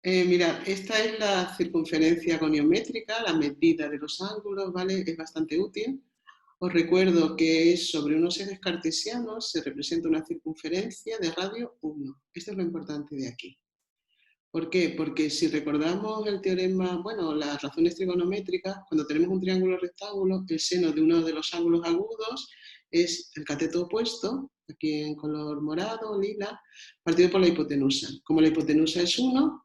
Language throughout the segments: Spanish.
Mirad, esta es la circunferencia goniométrica, la medida de los ángulos, ¿vale? Es bastante útil. Os recuerdo que es sobre unos ejes cartesianos, se representa una circunferencia de radio 1. Esto es lo importante de aquí. ¿Por qué? Porque si recordamos el teorema, bueno, las razones trigonométricas, cuando tenemos un triángulo rectángulo, el seno de uno de los ángulos agudos es el cateto opuesto, aquí en color morado, lila, partido por la hipotenusa. Como la hipotenusa es 1,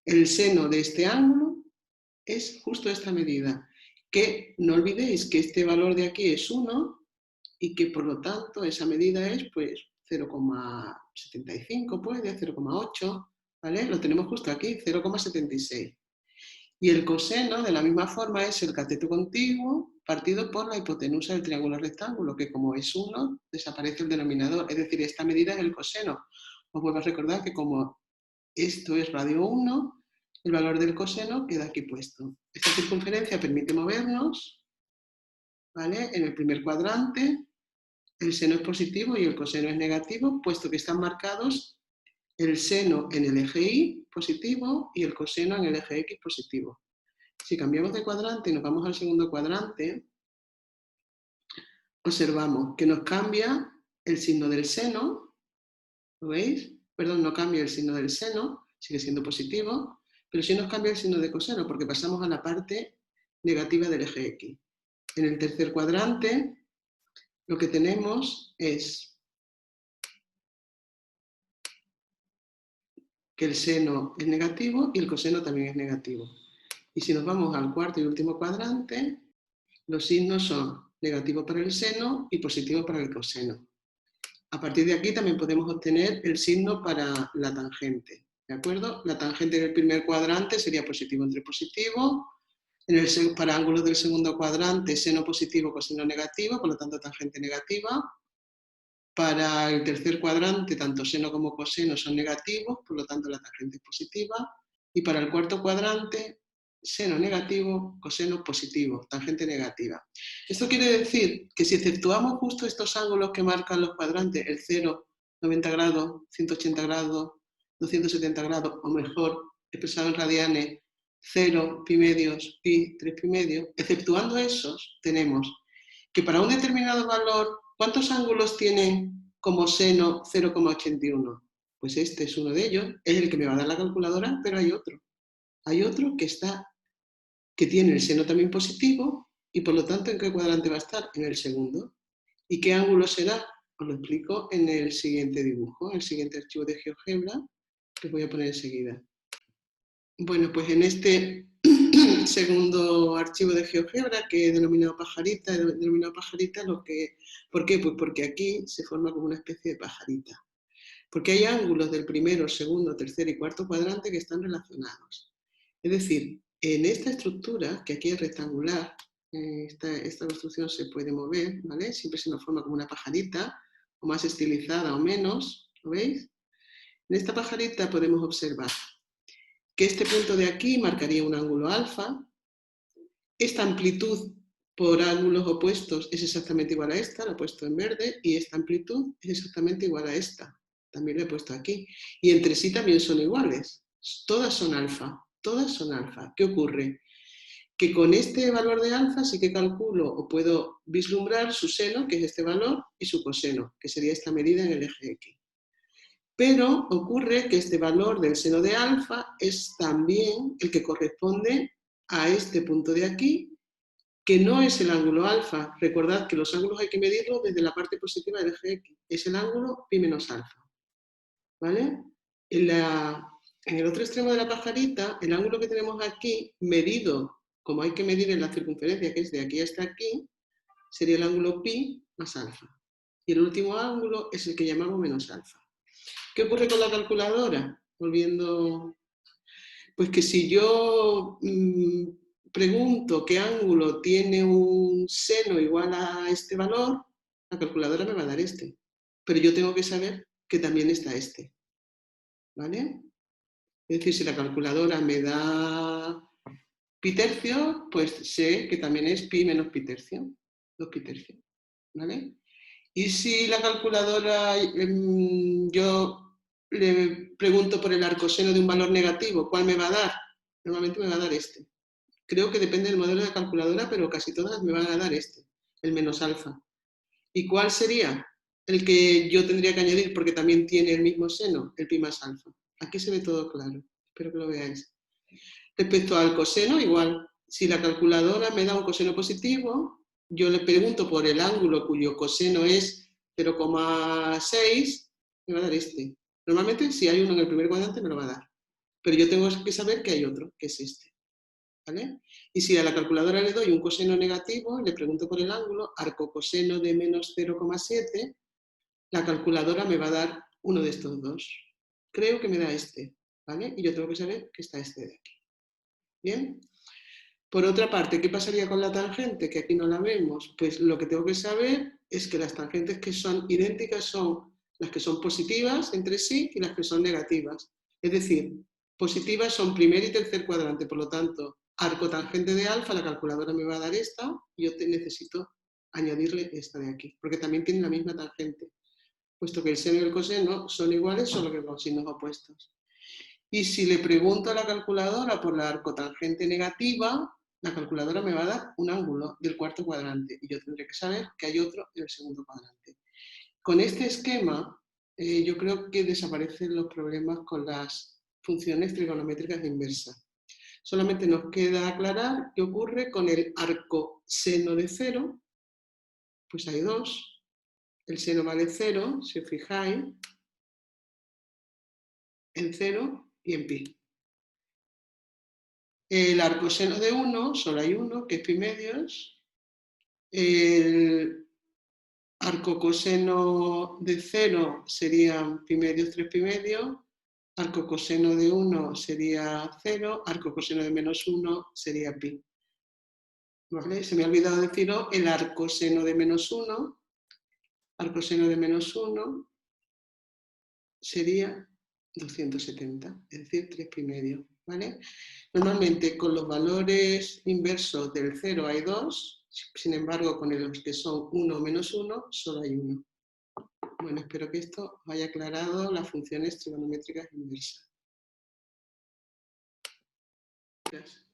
el seno de este ángulo es justo esta medida. Que no olvidéis que este valor de aquí es 1 y que por lo tanto esa medida es pues 0,75, puede, 0,8, ¿vale? Lo tenemos justo aquí, 0,76. Y el coseno de la misma forma es el cateto contiguo partido por la hipotenusa del triángulo rectángulo, que como es 1, desaparece el denominador, es decir, esta medida es el coseno. Os vuelvo a recordar que como esto es radio 1, el valor del coseno queda aquí puesto. Esta circunferencia permite movernos, ¿vale? En el primer cuadrante, el seno es positivo y el coseno es negativo, puesto que están marcados el seno en el eje Y positivo y el coseno en el eje X positivo. Si cambiamos de cuadrante y nos vamos al segundo cuadrante, observamos que nos cambia el signo del seno, ¿lo veis? Perdón, no cambia el signo del seno, sigue siendo positivo, pero sí nos cambia el signo de coseno, porque pasamos a la parte negativa del eje X. En el tercer cuadrante, lo que tenemos es que el seno es negativo y el coseno también es negativo. Y si nos vamos al cuarto y último cuadrante, los signos son negativo para el seno y positivo para el coseno. A partir de aquí también podemos obtener el signo para la tangente, ¿de acuerdo? La tangente en el primer cuadrante sería positivo entre positivo, para ángulos del segundo cuadrante seno positivo, coseno negativo, por lo tanto tangente negativa. Para el tercer cuadrante, tanto seno como coseno son negativos, por lo tanto la tangente es positiva. Y para el cuarto cuadrante, seno negativo, coseno positivo, tangente negativa. Esto quiere decir que si exceptuamos justo estos ángulos que marcan los cuadrantes, el 0, 90 grados, 180 grados, 270 grados, o mejor, expresado en radianes, 0, pi medios, pi, 3 pi medios, exceptuando esos, tenemos que para un determinado valor, ¿cuántos ángulos tienen como seno 0,81? Pues este es uno de ellos, es el que me va a dar la calculadora, pero hay otro. Hay otro que tiene el seno también positivo y por lo tanto, ¿en qué cuadrante va a estar? En el segundo. ¿Y qué ángulo será? Os lo explico en el siguiente dibujo, el siguiente archivo de GeoGebra, que os voy a poner enseguida. Bueno, pues en este segundo archivo de GeoGebra, que he denominado pajarita, ¿por qué? Pues porque aquí se forma como una especie de pajarita. Porque hay ángulos del primero, segundo, tercer y cuarto cuadrante que están relacionados. Es decir, en esta estructura, que aquí es rectangular, esta construcción se puede mover, ¿vale? Siempre se nos forma como una pajarita, o más estilizada o menos, ¿lo veis? En esta pajarita podemos observar que este punto de aquí marcaría un ángulo alfa, esta amplitud por ángulos opuestos es exactamente igual a esta, la he puesto en verde, y esta amplitud es exactamente igual a esta, también la he puesto aquí. Y entre sí también son iguales, todas son alfa, todas son alfa. ¿Qué ocurre? Que con este valor de alfa sí que calculo o puedo vislumbrar su seno, que es este valor, y su coseno, que sería esta medida en el eje X. Pero ocurre que este valor del seno de alfa es también el que corresponde a este punto de aquí, que no es el ángulo alfa. Recordad que los ángulos hay que medirlos desde la parte positiva del eje X. Es el ángulo pi menos alfa. ¿Vale? En el otro extremo de la pajarita, el ángulo que tenemos aquí, medido como hay que medir en la circunferencia, que es de aquí hasta aquí, sería el ángulo pi más alfa. Y el último ángulo es el que llamamos menos alfa. ¿Qué ocurre con la calculadora? Volviendo, pues que si yo pregunto qué ángulo tiene un seno igual a este valor, la calculadora me va a dar este. Pero yo tengo que saber que también está este. ¿Vale? Es decir, si la calculadora me da pi tercio, pues sé que también es pi menos pi tercio. 2 pi tercio. ¿Vale? Y si la calculadora yo le pregunto por el arcoseno de un valor negativo, ¿cuál me va a dar? Normalmente me va a dar este. Creo que depende del modelo de calculadora, pero casi todas me van a dar este, el menos alfa. ¿Y cuál sería el que yo tendría que añadir? Porque también tiene el mismo seno, el pi más alfa. Aquí se ve todo claro, espero que lo veáis. Respecto al coseno, igual, si la calculadora me da un coseno positivo, yo le pregunto por el ángulo cuyo coseno es 0,6, me va a dar este. Normalmente, si hay uno en el primer cuadrante, me lo va a dar. Pero yo tengo que saber que hay otro, que es este. ¿Vale? Y si a la calculadora le doy un coseno negativo, le pregunto por el ángulo, arcocoseno de menos 0,7, la calculadora me va a dar uno de estos dos. Creo que me da este, ¿vale? Y yo tengo que saber que está este de aquí. ¿Bien? Por otra parte, ¿qué pasaría con la tangente? Que aquí no la vemos. Pues lo que tengo que saber es que las tangentes que son idénticas son las que son positivas entre sí y las que son negativas. Es decir, positivas son primer y tercer cuadrante, por lo tanto, arco tangente de alfa, la calculadora me va a dar esta, y yo necesito añadirle esta de aquí, porque también tiene la misma tangente, puesto que el seno y el coseno son iguales, solo que con signos opuestos. Y si le pregunto a la calculadora por la arcotangente negativa, la calculadora me va a dar un ángulo del cuarto cuadrante y yo tendré que saber que hay otro en el segundo cuadrante. Con este esquema, yo creo que desaparecen los problemas con las funciones trigonométricas de inversa. Solamente nos queda aclarar qué ocurre con el arcoseno de cero. Pues hay dos. El seno vale 0, si os fijáis, en 0 y en pi. El arcoseno de 1, solo hay uno, que es pi medios. El arcocoseno de 0 serían pi medios, 3 pi medios. Arcocoseno de 1 sería 0. Arcocoseno de menos 1 sería pi. ¿Vale? Se me ha olvidado deciros el arcoseno de menos 1. Arcoseno de menos 1 sería 270, es decir, 3 pi medio. ¿Vale? Normalmente con los valores inversos del 0 hay 2, sin embargo con los que son 1 o menos 1 solo hay 1. Bueno, espero que esto os haya aclarado las funciones trigonométricas inversas. Gracias.